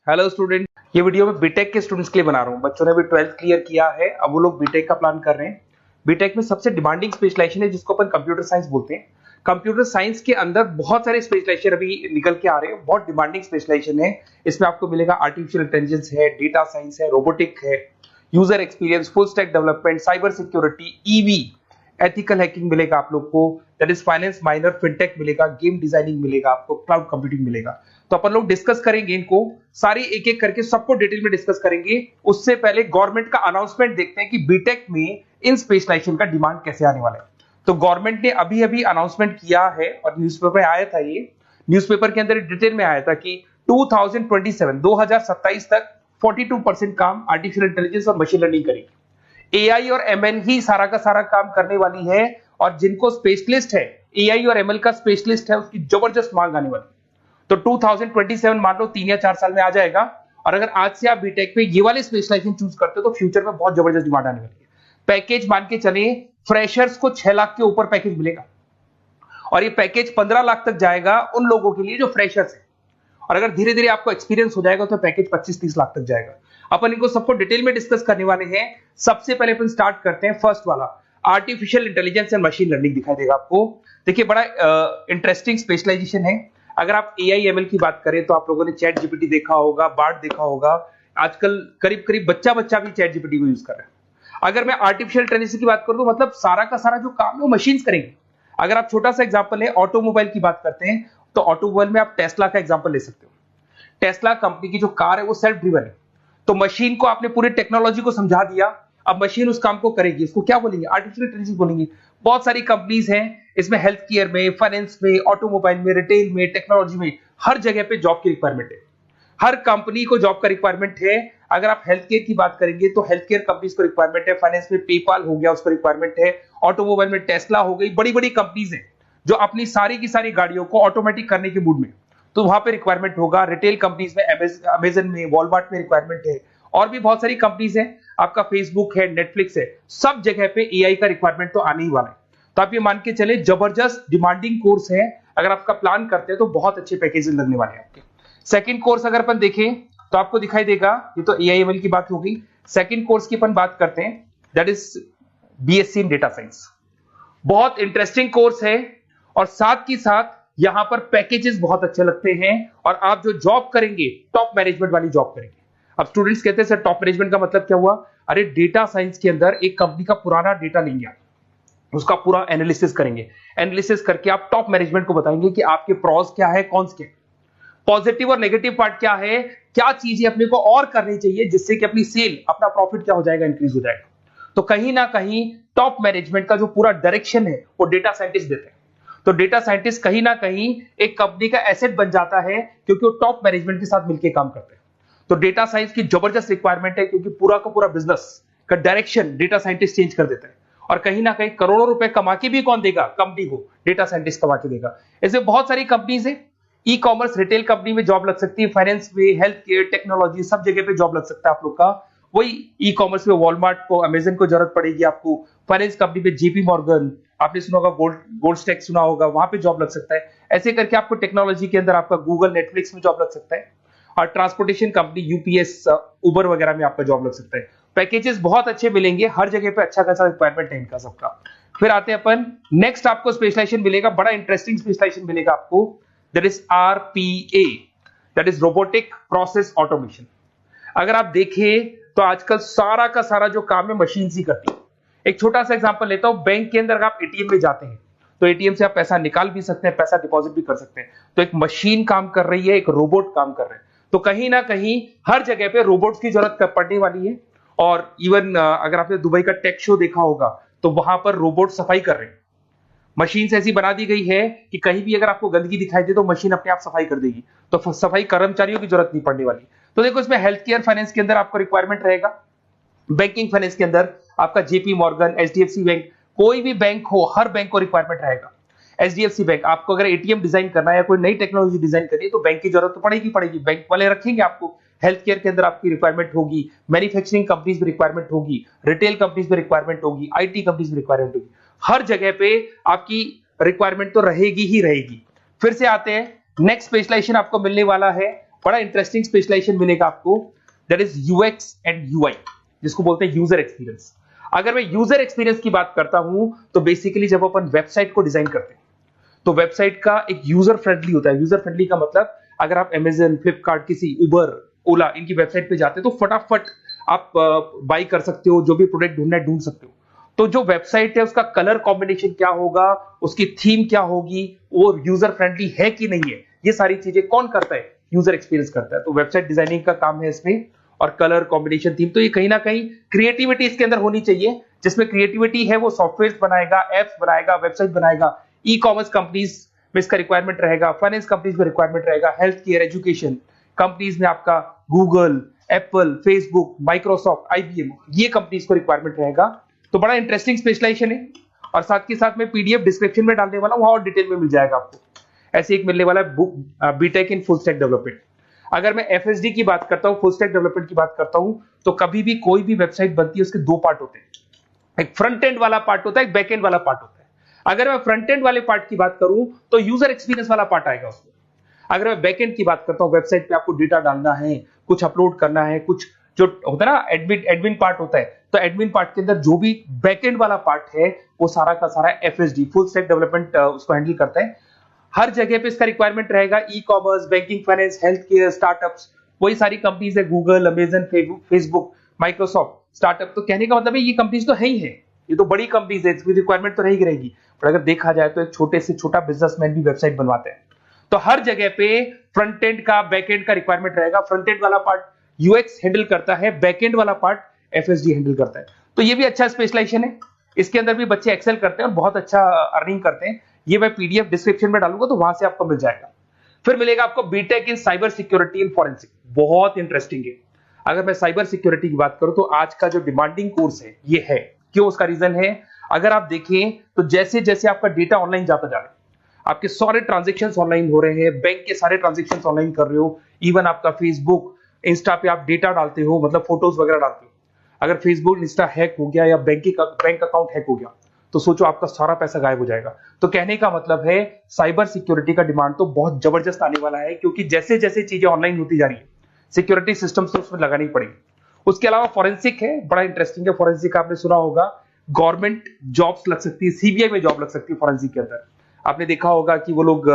Hello student, ये video मैं BTech के स्टूडेंट्स के लिए बना रहा हूँ। बच्चों ने भी 12th क्लियर किया है, अब वो लोग बीटेक का प्लान कर रहे हैं। बीटेक में सबसे डिमांडिंग स्पेशलाइजेशन है जिसको अपन कंप्यूटर साइंस बोलते हैं। कंप्यूटर साइंस के अंदर बहुत सारे स्पेशलाइजेशन अभी निकल के आ रहे हैं, बहुत डिमांडिंग स्पेशलाइजेशन है। इसमें आपको मिलेगा आर्टिफिशियल इंटेलिजेंस है, डेटा साइंस है, रोबोटिक है, user experience, full stack development, cyber security, EV, ethical hacking मिलेगा आप लोग को, that is finance minor, fintech मिलेगा, गेम डिजाइनिंग मिलेगा आपको, क्लाउड कंप्यूटिंग मिलेगा। तो अपन लोग डिस्कस करेंगे इनको सारी एक एक करके, सबको डिटेल में डिस्कस करेंगे। उससे पहले गवर्नमेंट का अनाउंसमेंट देखते हैं कि बीटेक में इन स्पेशलाइजेशन का डिमांड कैसे आने वाला है। तो गवर्नमेंट ने अभी अभी अनाउंसमेंट किया है और न्यूज़पेपर में आया था, ये न्यूज़पेपर के अंदर डिटेल में आया था कि 2027 तक 42% काम आर्टिफिशियल इंटेलिजेंस और मशीन लर्निंग करेगी। एआई और एमएल ही सारा का सारा काम करने वाली है, और जिनको स्पेशलिस्ट है, एआई और एमएल का स्पेशलिस्ट है, उसकी जबरदस्त मांग आने वाली। तो 2027 मान लो 3 या 4 साल में आ जाएगा। और अगर आज से आप बीटेक पे ये वाले स्पेशलाइजेशन चूज करते हो तो फ्यूचर में बहुत जबरदस्त डिमांड आने वाली है। पैकेज मान के चले, फ्रेशर्स को 6 लाख के ऊपर पैकेज मिलेगा, और ये पैकेज 15 लाख तक जाएगा उन लोगों के लिए जो फ्रेशर्स है। और अगर धीरे धीरे आपको एक्सपीरियंस हो जाएगा तो पैकेज 25-30 लाख तक जाएगा। अपन इनको सबको डिटेल में डिस्कस करने वाले हैं। सबसे पहले अपन स्टार्ट करते हैं फर्स्ट वाला, artificial intelligence and machine learning दिखाई देगा आपको। देखिए, बड़ा इंटरेस्टिंग स्पेशलाइजेशन है। अगर आप एआई एमएल की बात करें तो आप लोगों ने चैट जीपीटी देखा होगा, बार्ड देखा होगा। आजकल करीब करीब बच्चा भी चैट जीपीटी को यूज कर रहा है। अगर मैं आर्टिफिशियल इंटेलिजेंस की बात करूं तो मतलब सारा का सारा जो काम है वो मशीन्स करेंगे। अगर आप छोटा सा एग्जांपल है, ऑटोमोबाइल की बात करते हैं तो ऑटोमोबाइल में आप टेस्ला का एग्जांपल ले सकते हो। टेस्ला कंपनी की जो कार है वो सेल्फ ड्रिवन है। तो मशीन को आपने पूरी टेक्नोलॉजी को समझा दिया, अब मशीन उस काम को करेगी। इसको क्या बोलेंगे? आर्टिफिशियल इंटेलिजेंस बोलेंगे। बहुत सारी कंपनीज हैं इसमें, हेल्थ केयर में, फाइनेंस में, ऑटोमोबाइल में, रिटेल में, टेक्नोलॉजी में, हर जगह पे जॉब की रिक्वायरमेंट है। हर कंपनी को जॉब का रिक्वायरमेंट है। अगर आप हेल्थ केयर की बात करेंगे तो हेल्थ केयर कंपनीज को रिक्वायरमेंट है, फाइनेंस में पेपाल हो गया उसको रिक्वायरमेंट है, ऑटोमोबाइल में टेस्ला हो गई, बड़ी बड़ी कंपनीज हैं जो अपनी सारी की सारी गाड़ियों को ऑटोमेटिक करने के मूड में, तो वहां पे रिक्वायरमेंट होगा। रिटेल कंपनीज में अमेजन में, वॉलमार्ट में रिक्वायरमेंट है, और भी बहुत सारी कंपनीज हैं, आपका फेसबुक है, नेटफ्लिक्स है, सब जगह पे एआई का रिक्वायरमेंट तो आने ही वाला है। तो आप ये मान के चले जबरदस्त डिमांडिंग कोर्स है। अगर आपका प्लान करते हैं तो बहुत अच्छे पैकेजेस लगने वाले हैं आपके। सेकंड कोर्स अगर अपन देखें तो आपको दिखाई देगा, ये तो एआई एमएल की बात हो गई। सेकंड कोर्स की अपन बात करते हैं, that is BSc in data science. बहुत इंटरेस्टिंग कोर्स है, और साथ ही साथ यहां पर पैकेजेस बहुत अच्छे लगते हैं, और आप जो जॉब करेंगे टॉप मैनेजमेंट वाली जॉब करेंगे। अब स्टूडेंट्स कहते हैं सर टॉप मैनेजमेंट का मतलब क्या हुआ? अरे डेटा साइंस के अंदर एक कंपनी का पुराना डेटा लेंगे आप, उसका पूरा एनालिसिस करेंगे, एनालिसिस करके आप टॉप मैनेजमेंट को बताएंगे कि आपके प्रॉस क्या है, कौन से पॉजिटिव और नेगेटिव पार्ट क्या है, क्या चीजें अपने को और करनी चाहिए जिससे कि अपनी सेल, अपना प्रॉफिट क्या हो जाएगा, इंक्रीज हो जाएगा। तो कहीं ना कहीं टॉप मैनेजमेंट का जो पूरा डायरेक्शन है वो डेटा साइंटिस्ट देते हैं। तो डेटा साइंटिस्ट कहीं ना कहीं एक कंपनी का एसेट बन जाता है, क्योंकि वो टॉप मैनेजमेंट के साथ मिलकर काम करते हैं। तो डेटा साइंस की जबरदस्त रिक्वायरमेंट है, क्योंकि पूरा का पूरा बिजनेस का डायरेक्शन डेटा साइंटिस्ट चेंज कर देता है। और कहीं ना कहीं करोड़ों रुपए कमा के भी कौन देगा? कंपनी को डेटा साइंटिस्ट कमा के देगा। ऐसे बहुत सारी कंपनीज है, ई कॉमर्स, रिटेल कंपनी में जॉब लग सकती है, फाइनेंस में, हेल्थ केयर, टेक्नोलॉजी, सब जगह पे जॉब लग सकता है आप लोग का। वही ई कॉमर्स में वॉलमार्ट को, अमेजन को जरूरत पड़ेगी आपको। फाइनेंस कंपनी पे जेपी मॉर्गन, आपने सुना होगा, गोल्ड स्टैक सुना होगा, वहां पे जॉब लग सकता है। ऐसे करके आपको टेक्नोलॉजी के अंदर आपका गूगल, नेटफ्लिक्स में जॉब लग सकता है। और ट्रांसपोर्टेशन कंपनी यूपीएस, उबर वगैरह में आपका जॉब लग सकता है। पैकेजेस बहुत अच्छे मिलेंगे, हर जगह पे अच्छा खासा रिक्वायरमेंट है इनका सबका। फिर आते हैं अपन नेक्स्ट, आपको स्पेशलाइजेशन मिलेगा, बड़ा इंटरेस्टिंग स्पेशलाइजेशन मिलेगा आपको, that is RPA, that is robotic process automation. अगर आप देखें तो आजकल सारा का सारा जो काम है मशीन ही करती है। एक छोटा सा एग्जांपल लेता हूं, बैंक के अंदर आप एटीएम में जाते हैं तो एटीएम से आप पैसा निकाल भी सकते हैं, पैसा डिपॉजिट भी कर सकते हैं। तो एक मशीन काम कर रही है, एक रोबोट काम कर रहे हैं। तो कहीं ना कहीं हर जगह पे रोबोट्स की जरूरत पड़ने वाली है। और इवन अगर आपने दुबई का टेक शो देखा होगा तो वहां पर रोबोट सफाई कर रहे हैं। मशीन ऐसी बना दी गई है कि कहीं भी अगर आपको गंदगी दिखाई दे तो मशीन अपने आप सफाई कर देगी, तो सफाई कर्मचारियों की जरूरत नहीं पड़ने वाली। तो देखो, इसमें हेल्थ केयर, फाइनेंस के अंदर आपको रिक्वायरमेंट रहेगा। बैंकिंग फाइनेंस के अंदर आपका जेपी मॉर्गन, एचडीएफसी बैंक, कोई भी बैंक हो, हर बैंक को रिक्वायरमेंट रहेगा। एचडीएफसी बैंक, आपको अगर एटीएम डिजाइन करना है या कोई नई टेक्नोलॉजी डिजाइन करनी है तो बैंक की जरूरत तो पड़ेगी, बैंक वाले रखेंगे आपको। हेल्थ केयर के अंदर आपकी रिक्वायरमेंट होगी, मैन्युफैक्चरिंग कंपनीज में रिक्वायरमेंट होगी, रिटेल कंपनीज में रिक्वायरमेंट होगी, आईटी कंपनीज में रिक्वायरमेंट होगी। हर जगह पे आपकी रिक्वायरमेंट तो रहेगी ही रहेगी। फिर से आते हैं, नेक्स्ट स्पेशलाइजेशन आपको मिलने वाला है बड़ा इंटरेस्टिंग स्पेशलाइजेशन मिलेगा आपको, that is UX and UI, जिसको बोलते हैं यूजर एक्सपीरियंस। अगर मैं यूजर एक्सपीरियंस की बात करता हूं तो बेसिकली जब अपन वेबसाइट को डिजाइन करते हैं तो वेबसाइट का एक यूजर फ्रेंडली होता है। यूजर फ्रेंडली का मतलब अगर आप अमेजन, फ्लिपकार्ट, किसी उबर, ओला इनकी वेबसाइट पे जाते हैं तो फटाफट आप बाई कर सकते हो, जो भी प्रोडक्ट ढूंढना है ढूंढ सकते हो। तो जो वेबसाइट है उसका कलर कॉम्बिनेशन क्या होगा, उसकी थीम क्या होगी, वो यूजर फ्रेंडली है कि नहीं है, ये सारी चीजें कौन करता है, यूजर एक्सपीरियंस करता है। तो वेबसाइट डिजाइनिंग का काम है इसमें, और कलर कॉम्बिनेशन, थीम। तो ये कहीं ना कहीं क्रिएटिविटी इसके अंदर होनी चाहिए। जिसमें क्रिएटिविटी है वो सॉफ्टवेयर बनाएगा, एप्स बनाएगा, वेबसाइट बनाएगा। ई कॉमर्स कंपनीज में इसका रिक्वायरमेंट रहेगा, फाइनेंस कंपनीज में रिक्वायरमेंट रहेगा, हेल्थ केयर, एजुकेशन कंपनीज में आपका Google, Apple, Facebook, Microsoft, IBM, ये कंपनीज को रिक्वायरमेंट रहेगा। तो बड़ा इंटरेस्टिंग स्पेशलाइजेशन है। और साथ के साथ में पीडीएफ डिस्क्रिप्शन में डालने वाला हूं, वहां और डिटेल में मिल जाएगा आपको। ऐसे एक मिलने वाला है book, BTech in full stack development. अगर मैं एफएसडी की बात करता हूं, फुल स्टैक डेवलपमेंट की बात करता हूं, तो कभी भी कोई भी वेबसाइट बनती है उसके दो पार्ट होते हैं, एक फ्रंट एंड वाला पार्ट होता है, एक बैक एंड वाला पार्ट होता है। अगर मैं फ्रंट एंड वाले पार्ट की बात करूं तो यूजर एक्सपीरियंस वाला पार्ट आएगा उसमें। अगर मैं बैक एंड की बात करता हूं, वेबसाइट पे आपको डेटा डालना है, कुछ अपलोड करना है, कुछ जो होता है ना एडमिन पार्ट होता है, तो एडमिन पार्ट के अंदर जो भी बैक एंड वाला पार्ट है वो सारा का सारा एफएसडी, फुल स्टैक डेवलपमेंट, उसको हैंडल करता है। हर जगह पे इसका रिक्वायरमेंट रहेगा। E commerce, banking, finance, health care, startups, वही सारी कंपनीज है, Google, Amazon, Facebook, Microsoft, startup. तो कहने का मतलब है ये कंपनीज तो है ही है, ये तो बड़ी कंपनीज है, इसकी रिक्वायरमेंट तो रहेगी। पर अगर देखा जाए तो एक छोटे से छोटा बिजनेसमैन भी वेबसाइट बनवाते हैं। तो हर जगह पे फ्रंट एंड का, बैक एंड का रिक्वायरमेंट रहेगा। फ्रंट एंड वाला पार्ट यूएक्स हैंडल करता है, बैक एंड वाला पार्ट एफएसडी हैंडल करता है। तो ये भी अच्छा स्पेशलाइजेशन है। इसके अंदर भी बच्चे एक्सेल करते हैं और बहुत अच्छा अर्निंग करते हैं। ये मैं पीडीएफ डिस्क्रिप्शन में डालूंगा तो वहां से आपको मिल जाएगा। फिर मिलेगा आपको BTech in cyber security and forensic, बहुत इंटरेस्टिंग है। अगर मैं साइबर सिक्योरिटी की बात करूं तो आज का जो डिमांडिंग कोर्स है ये है। क्यों? उसका रीजन है, अगर आप देखें तो जैसे जैसे आपका डेटा ऑनलाइन जाता जा रहा है, आपके सारे ट्रांजेक्शन ऑनलाइन हो रहे हैं, बैंक के सारे ट्रांजेक्शन ऑनलाइन कर रहे हो, इवन आपका फेसबुक, इंस्टा पे आप डेटा डालते हो, मतलब फोटोज वगैरह डालते हो। अगर फेसबुक, इंस्टा हैक हो गया या बैंक अकाउंट हैक हो गया तो सोचो आपका सारा पैसा गायब हो जाएगा। तो कहने का मतलब है साइबर सिक्योरिटी का डिमांड तो बहुत जबरदस्त आने वाला है, क्योंकि जैसे जैसे चीजें ऑनलाइन होती जा रही है सिक्योरिटी सिस्टम्स तो उसमें लगानी पड़ेगी। उसके अलावा फॉरेंसिक है, बड़ा इंटरेस्टिंग है। फॉरेंसिक आपने सुना होगा, गवर्नमेंट जॉब्स लग सकती है, सीबीआई में जॉब लग सकती है फॉरेंसिक के अंदर। आपने देखा होगा कि वो लोग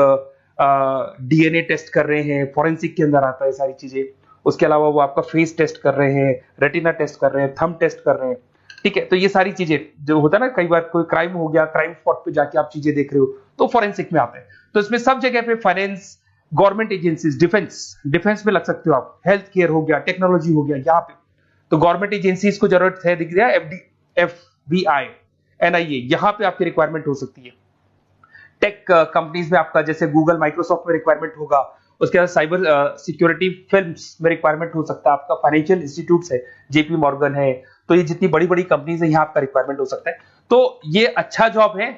डीएनए टेस्ट कर रहे हैं, फॉरेंसिक के अंदर आता है सारी चीजें। उसके अलावा वो आपका फेस टेस्ट कर रहे हैं, रेटिना टेस्ट कर रहे हैं, थंब टेस्ट कर रहे हैं। ठीक है, तो ये सारी चीजें जो होता है ना, कई बार कोई क्राइम हो गया, क्राइम स्पॉट पे जाके आप चीजें देख रहे हो तो फॉरेंसिक में आते हैं। तो इसमें सब जगह पे फाइनेंस, गवर्नमेंट एजेंसीज, डिफेंस में लग सकते हो आप, हेल्थ केयर हो गया, टेक्नोलॉजी हो गया, यहाँ पे तो गवर्नमेंट एजेंसीज को जरूरत है, दिख रहा है, एफबीआई, एनआईए, यहाँ पे आपकी रिक्वायरमेंट हो सकती है। टेक कंपनीज में आपका जैसे गूगल, माइक्रोसॉफ्ट में रिक्वायरमेंट होगा। उसके बाद साइबर सिक्योरिटी फिल्म्स में रिक्वायरमेंट हो सकता है आपका, फाइनेंशियल इंस्टीट्यूट्स है, जेपी मॉर्गन है, तो ये जितनी बड़ी बड़ी कंपनीज है यहाँ आपका रिक्वायरमेंट हो सकता है। तो ये अच्छा जॉब है,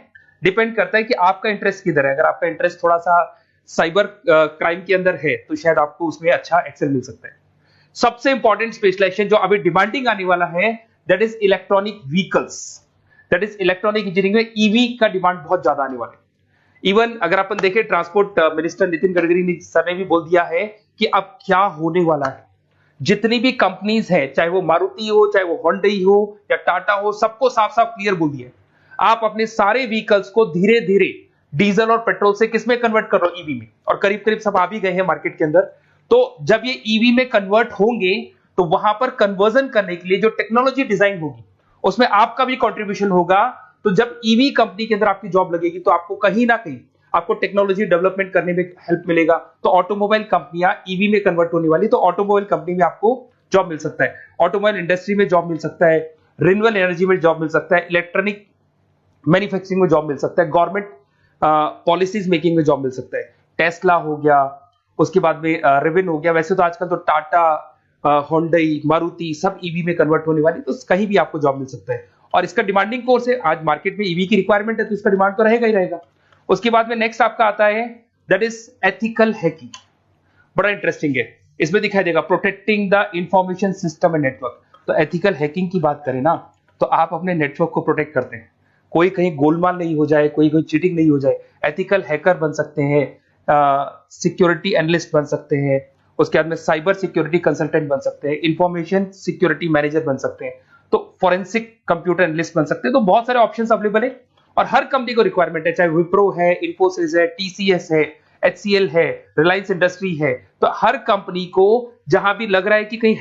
डिपेंड करता है कि आपका इंटरेस्ट किधर है। अगर आपका इंटरेस्ट थोड़ा सा साइबर क्राइम के अंदर है तो शायद आपको उसमें अच्छा एक्सेल मिल सकता है। सबसे इंपॉर्टेंट स्पेशलाइजेशन जो अभी डिमांडिंग आने वाला है, that is electronic vehicles, that is electronic engineering में ईवी का डिमांड बहुत ज्यादा आने वाला है। इवन अगर अपन देखें, transport minister Nitin Gadkari sir ने भी बोल दिया है कि अब क्या होने वाला है, जितनी भी कंपनीज है, चाहे वो मारुति हो, चाहे वो होंडई हो या टाटा हो, सबको साफ साफ क्लियर बोल दिया, आप अपने सारे व्हीकल्स को धीरे धीरे डीजल और पेट्रोल से किसमें कन्वर्ट कर रहे हो, ईवी में। और करीब करीब सब आ भी गए हैं मार्केट के अंदर। तो जब ये ईवी में कन्वर्ट होंगे तो वहां पर कन्वर्जन करने के लिए जो टेक्नोलॉजी डिजाइन होगी उसमें आपका भी कंट्रीब्यूशन होगा। तो जब ईवी कंपनी के अंदर आपकी जॉब लगेगी तो आपको कहीं ना कहीं आपको टेक्नोलॉजी डेवलपमेंट करने में हेल्प मिलेगा। तो ऑटोमोबाइल कंपनियां ईवी में कन्वर्ट होने वाली, तो ऑटोमोबाइल कंपनी में आपको जॉब मिल सकता है, ऑटोमोबाइल इंडस्ट्री में जॉब मिल सकता है, रिन्यूएबल एनर्जी में जॉब मिल सकता है, इलेक्ट्रॉनिक मैन्युफैक्चरिंग में जॉब मिल सकता है, गवर्नमेंट पॉलिसीज मेकिंग में जॉब मिल सकता है, टेस्ला हो गया, उसके बाद में रिविन हो गया। वैसे तो आजकल तो टाटा, होंडई, मारुति सब ईवी में कन्वर्ट होने वाली, तो कहीं भी आपको जॉब मिल सकता है। और इसका डिमांडिंग कोर्स है, आज मार्केट में ईवी की रिक्वायरमेंट है तो इसका डिमांड तो रहेगा ही रहेगा। उसके बाद में नेक्स्ट आपका आता है, दैट इज एथिकल हैकिंग, बड़ा इंटरेस्टिंग है। इसमें दिखाई देगा protecting the information system and network. तो एथिकल हैकिंग की बात करें ना, तो आप अपने नेटवर्क को प्रोटेक्ट करते हैं, कोई कहीं गोलमाल नहीं हो जाए, कोई चीटिंग नहीं हो जाए। एथिकल हैकर बन सकते हैं, सिक्योरिटी एनालिस्ट बन सकते हैं, उसके बाद में साइबर सिक्योरिटी कंसल्टेंट बन सकते हैं, इंफॉर्मेशन सिक्योरिटी मैनेजर बन सकते हैं, तो फोरेंसिक कंप्यूटर एनालिस्ट बन सकते हैं। तो बहुत सारे ऑप्शंस अवेलेबल है और हर कंपनी को रिक्वायरमेंट है, चाहे विप्रो है, इन्फोसिस है, टीसीएस है, एचसीएल है, रिलायंस इंडस्ट्री है। तो हर कंपनी को जहां भी लग रहा है कि कहीं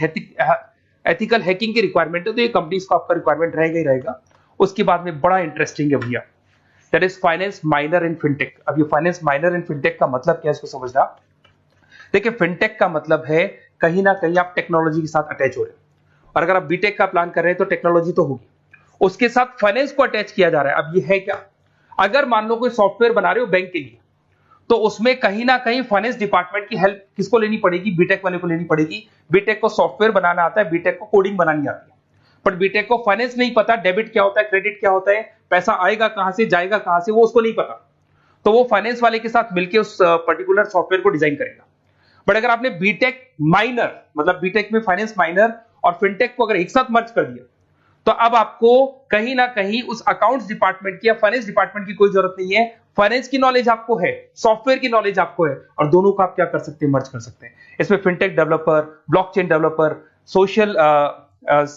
एथिकल हैकिंग की रिक्वायरमेंट है तो ये कंपनीज को आपका रिक्वायरमेंट रहेगा ही रहेगा। उसके बाद में बड़ा इंटरेस्टिंग है भैया, that is finance minor in fintech. अब ये फाइनेंस माइनर इन फिनटेक का मतलब क्या है इसको समझना। देखिए फिनटेक का मतलब है कहीं ना कहीं आप टेक्नोलॉजी के साथ अटैच हो रहे हैं, और अगर आप बीटेक का प्लान कर रहे हैं तो टेक्नोलॉजी तो होगी, उसके साथ फाइनेंस को अटैच किया जा रहा है। अब ये है क्या, अगर मान लो कोई सॉफ्टवेयर बना रहे हो बैंक के लिए, तो उसमें कहीं ना कहीं फाइनेंस डिपार्टमेंट की हेल्प किसको लेनी पड़ेगी, बीटेक वाले को लेनी पड़ेगी। बीटेक को सॉफ्टवेयर बनाना आता है, बीटेक को कोडिंग बनानी आती है, बट बीटेक को फाइनेंस नहीं पता, डेबिट क्या होता है, क्रेडिट क्या होता है, पैसा आएगा कहां से, जाएगा कहां से, वो उसको नहीं पता। तो वो फाइनेंस वाले के साथ मिलकर उस पर्टिकुलर सॉफ्टवेयर को डिजाइन करेगा। बट अगर आपने बीटेक माइनर, मतलब बीटेक में फाइनेंस माइनर और फिनटेक को अगर एक साथ मर्ज कर दिया, तो अब आपको कहीं ना कहीं उस अकाउंट्स डिपार्टमेंट की या फाइनेंस डिपार्टमेंट की कोई जरूरत नहीं है। फाइनेंस की नॉलेज आपको है, सॉफ्टवेयर की नॉलेज आपको है, और दोनों को आप क्या कर सकते हैं, मर्ज कर सकते हैं। इसमें fintech developer, blockchain developer, social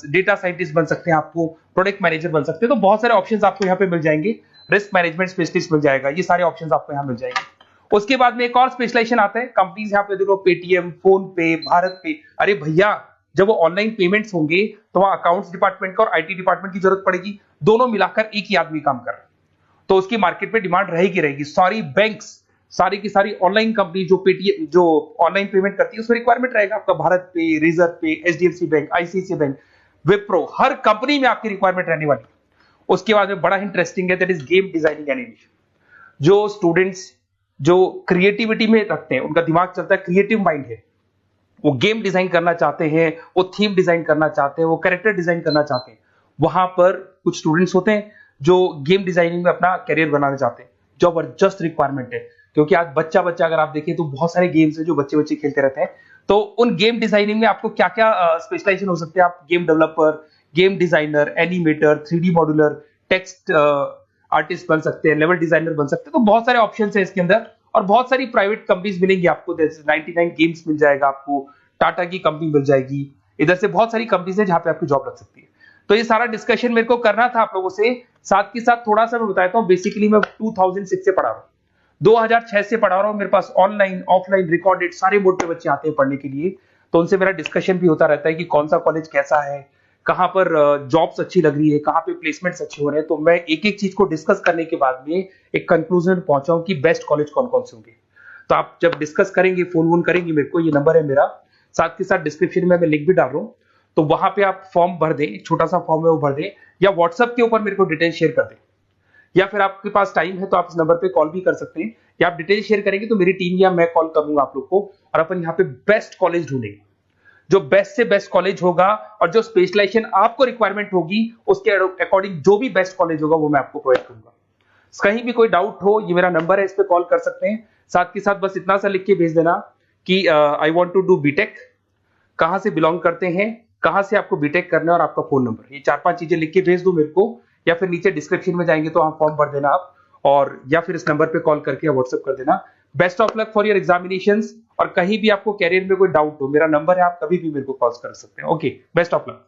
data scientist बन सकते हैं, आपको प्रोडक्ट मैनेजर बन सकते हैं। तो बहुत सारे ऑप्शंस आपको यहाँ पे मिल जाएंगे, रिस्क मैनेजमेंट स्पेशलिस्ट मिल जाएगा, ये सारे ऑप्शंस आपको यहाँ मिल जाएंगे। उसके बाद में एक और स्पेशलाइजेशन आता है, कंपनीज यहाँ पे देखो पेटीएम, फोन पे, भारत पे। अरे भैया जब वो ऑनलाइन पेमेंट्स होंगे तो वहां अकाउंट्स डिपार्टमेंट का और आईटी डिपार्टमेंट की जरूरत पड़ेगी, दोनों मिलाकर एक ही आदमी काम कर रहा है, तो उसकी मार्केट में डिमांड रहेगी रहेगी। सारी बैंक्स, सारी की सारी ऑनलाइन कंपनी जो पेटीएम, जो ऑनलाइन पेमेंट करती है, उसमें रिक्वायरमेंट रहेगा आपका भारत पे, Razorpay, HDFC bank, ICICI bank, Wipro, हर कंपनी में आपकी रिक्वायरमेंट रहने वाली है। उसके बाद में बड़ा इंटरेस्टिंग है, that is game designing animation. जो स्टूडेंट्स जो क्रिएटिविटी में रखते हैं, उनका दिमाग चलता है, क्रिएटिव माइंड है, वो गेम डिजाइन करना चाहते हैं, वो थीम डिजाइन करना चाहते हैं, वो कैरेक्टर डिजाइन करना चाहते हैं, वहां पर कुछ स्टूडेंट्स होते हैं जो गेम डिजाइनिंग में अपना कैरियर बनाना चाहते हैं। जबरदस्त रिक्वायरमेंट है, क्योंकि आज बच्चा बच्चा अगर आप देखें तो बहुत सारे गेम्स हैं जो बच्चे बच्चे खेलते रहते हैं। तो उन गेम डिजाइनिंग में आपको क्या क्या स्पेशलाइजेशन हो सकते हैं, आप game developer, game designer, animator, 3D modular, text artist बन सकते हैं, लेवल डिजाइनर बन सकते हैं। तो बहुत सारे ऑप्शन है इसके अंदर, और बहुत सारी प्राइवेट कंपनीज मिलेंगी आपको, जैसे 99 गेम्स मिल जाएगा आपको, टाटा की कंपनी मिल जाएगी, इधर से बहुत सारी कंपनीज है जहां पे आपकी जॉब लग सकती है। तो ये सारा डिस्कशन मेरे को करना था आप लोगों से, साथ के साथ थोड़ा सा मैं बताता हूँ। बेसिकली मैं 2006 से पढ़ा रहा हूँ, 2006 से पढ़ा रहा हूँ। मेरे पास ऑनलाइन, ऑफलाइन, रिकॉर्डेड सारे मोड पे बच्चे आते हैं पढ़ने के लिए, तो उनसे मेरा डिस्कशन भी होता रहता है कि कौन सा कॉलेज कैसा है, कहां पर जॉब्स अच्छी लग रही है, कहां पे प्लेसमेंट्स अच्छे हो रहे हैं। तो मैं एक एक चीज को डिस्कस करने के बाद में एक कंक्लूजन पहुंचा हूं कि बेस्ट कॉलेज कौन कौन से होंगे। तो आप जब डिस्कस करेंगे, फोन वोन करेंगे मेरे को, ये नंबर है मेरा, साथ के साथ डिस्क्रिप्शन में मैं लिंक भी डाल रहा हूँ, तो वहां पे आप फॉर्म भर दें, एक छोटा सा फॉर्म है वो भर दें, या व्हाट्सएप के ऊपर मेरे को डिटेल शेयर कर दें, या फिर आपके पास टाइम है तो आप इस नंबर पे कॉल भी कर सकते हैं, या आप डिटेल शेयर करेंगे तो मेरी टीम या मैं कॉल करूंगा आप लोग को, और अपन यहाँ पे बेस्ट कॉलेज ढूंढेंगे, जो बेस्ट से बेस्ट कॉलेज होगा, और जो स्पेशलाइजेशन आपको रिक्वायरमेंट होगी उसके अकॉर्डिंग जो भी बेस्ट कॉलेज होगा वो मैं आपको प्रोवाइड करूंगा। कहीं भी कोई डाउट हो, ये मेरा नंबर है, इस पे कॉल कर सकते हैं। साथ के साथ बस इतना सा लिख के भेज देना कि I want to do BTech, कहां से बिलोंग करते हैं, कहां से आपको बीटेक करना है, और आपका फोन नंबर, ये 4-5 चीजें लिख के भेज दो मेरे को, या फिर नीचे डिस्क्रिप्शन में जाएंगे तो वहां फॉर्म भर देना आप, और या फिर इस नंबर पे कॉल करके या व्हाट्सएप कर देना। Best of luck for your examinations, और कहीं भी आपको कैरियर में कोई डाउट हो, मेरा नंबर है, आप कभी भी मेरे को कॉल कर सकते हैं। Okay, best of luck.